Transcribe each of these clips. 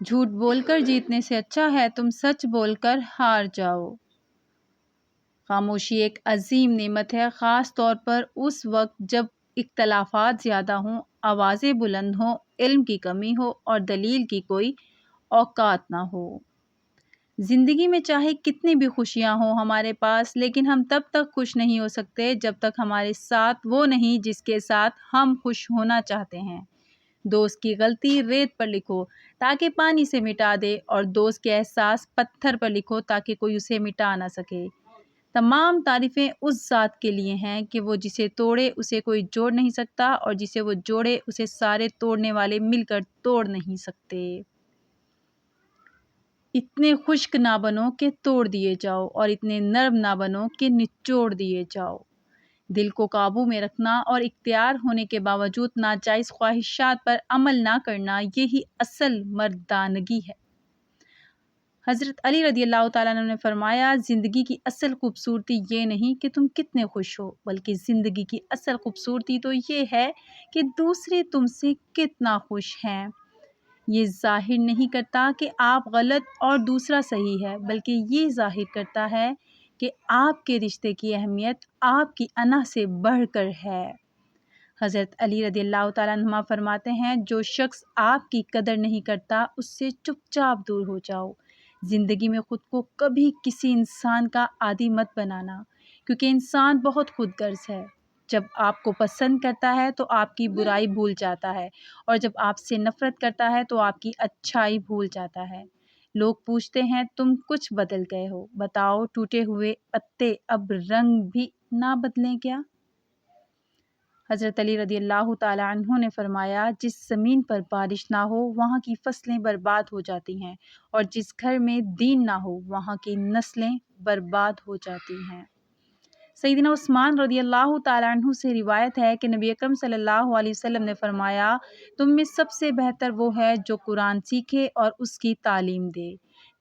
جھوٹ بول کر جیتنے سے اچھا ہے تم سچ بول کر ہار جاؤ۔ خاموشی ایک عظیم نعمت ہے، خاص طور پر اس وقت جب اختلافات زیادہ ہوں، آوازیں بلند ہوں، علم کی کمی ہو اور دلیل کی کوئی اوقات نہ ہو۔ زندگی میں چاہے کتنی بھی خوشیاں ہوں ہمارے پاس، لیکن ہم تب تک خوش نہیں ہو سکتے جب تک ہمارے ساتھ وہ نہیں جس کے ساتھ ہم خوش ہونا چاہتے ہیں۔ دوست کی غلطی ریت پر لکھو تاکہ پانی سے مٹا دے، اور دوست کے احساس پتھر پر لکھو تاکہ کوئی اسے مٹا نہ سکے۔ تمام تعریفیں اس ذات کے لیے ہیں کہ وہ جسے توڑے اسے کوئی جوڑ نہیں سکتا، اور جسے وہ جوڑے اسے سارے توڑنے والے مل کر توڑ نہیں سکتے۔ اتنے خشک نہ بنو کہ توڑ دیے جاؤ، اور اتنے نرم نہ بنو کہ نچوڑ دیے جاؤ۔ دل کو قابو میں رکھنا اور اختیار ہونے کے باوجود ناجائز خواہشات پر عمل نہ کرنا، یہی اصل مردانگی ہے۔ حضرت علی رضی اللہ تعالیٰ عنہ نے فرمایا، زندگی کی اصل خوبصورتی یہ نہیں کہ تم کتنے خوش ہو، بلکہ زندگی کی اصل خوبصورتی تو یہ ہے کہ دوسرے تم سے کتنا خوش ہیں۔ یہ ظاہر نہیں کرتا کہ آپ غلط اور دوسرا صحیح ہے، بلکہ یہ ظاہر کرتا ہے کہ آپ کے رشتے کی اہمیت آپ کی انا سے بڑھ کر ہے۔ حضرت علی رضی اللہ تعالیٰ عنہ فرماتے ہیں، جو شخص آپ کی قدر نہیں کرتا اس سے چپ چاپ دور ہو جاؤ۔ زندگی میں خود کو کبھی کسی انسان کا عادی مت بنانا، کیونکہ انسان بہت خود غرض ہے۔ جب آپ کو پسند کرتا ہے تو آپ کی برائی بھول جاتا ہے، اور جب آپ سے نفرت کرتا ہے تو آپ کی اچھائی بھول جاتا ہے۔ لوگ پوچھتے ہیں تم کچھ بدل گئے ہو، بتاؤ ٹوٹے ہوئے پتے اب رنگ بھی نہ بدلیں کیا؟ حضرت علی رضی اللہ تعالیٰ عنہ نے فرمایا، جس زمین پر بارش نہ ہو وہاں کی فصلیں برباد ہو جاتی ہیں، اور جس گھر میں دین نہ ہو وہاں کی نسلیں برباد ہو جاتی ہیں۔ سیدنا عثمان رضی اللہ تعالیٰ عنہ سے روایت ہے کہ نبی اکرم صلی اللہ علیہ وسلم نے فرمایا، تم میں سب سے بہتر وہ ہے جو قرآن سیکھے اور اس کی تعلیم دے۔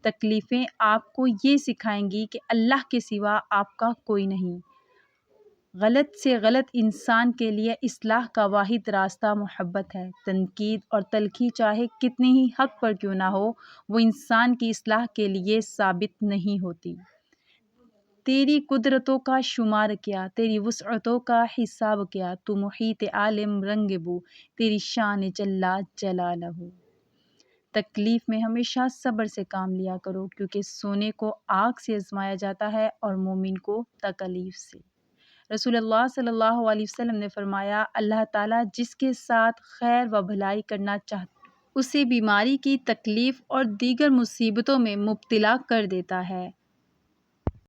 تکلیفیں آپ کو یہ سکھائیں گی کہ اللہ کے سوا آپ کا کوئی نہیں۔ غلط سے غلط انسان کے لیے اصلاح کا واحد راستہ محبت ہے۔ تنقید اور تلخی چاہے کتنی ہی حق پر کیوں نہ ہو، وہ انسان کی اصلاح کے لیے ثابت نہیں ہوتی۔ تیری قدرتوں کا شمار کیا، تیری وسعتوں کا حساب کیا، تو محیط عالم رنگ بو، تیری شان جل جلالہ۔ تکلیف میں ہمیشہ صبر سے کام لیا کرو، کیونکہ سونے کو آگ سے آزمایا جاتا ہے اور مومن کو تکلیف سے۔ رسول اللہ صلی اللہ علیہ وسلم نے فرمایا، اللہ تعالیٰ جس کے ساتھ خیر و بھلائی کرنا چاہتا ہے اسے بیماری کی تکلیف اور دیگر مصیبتوں میں مبتلا کر دیتا ہے۔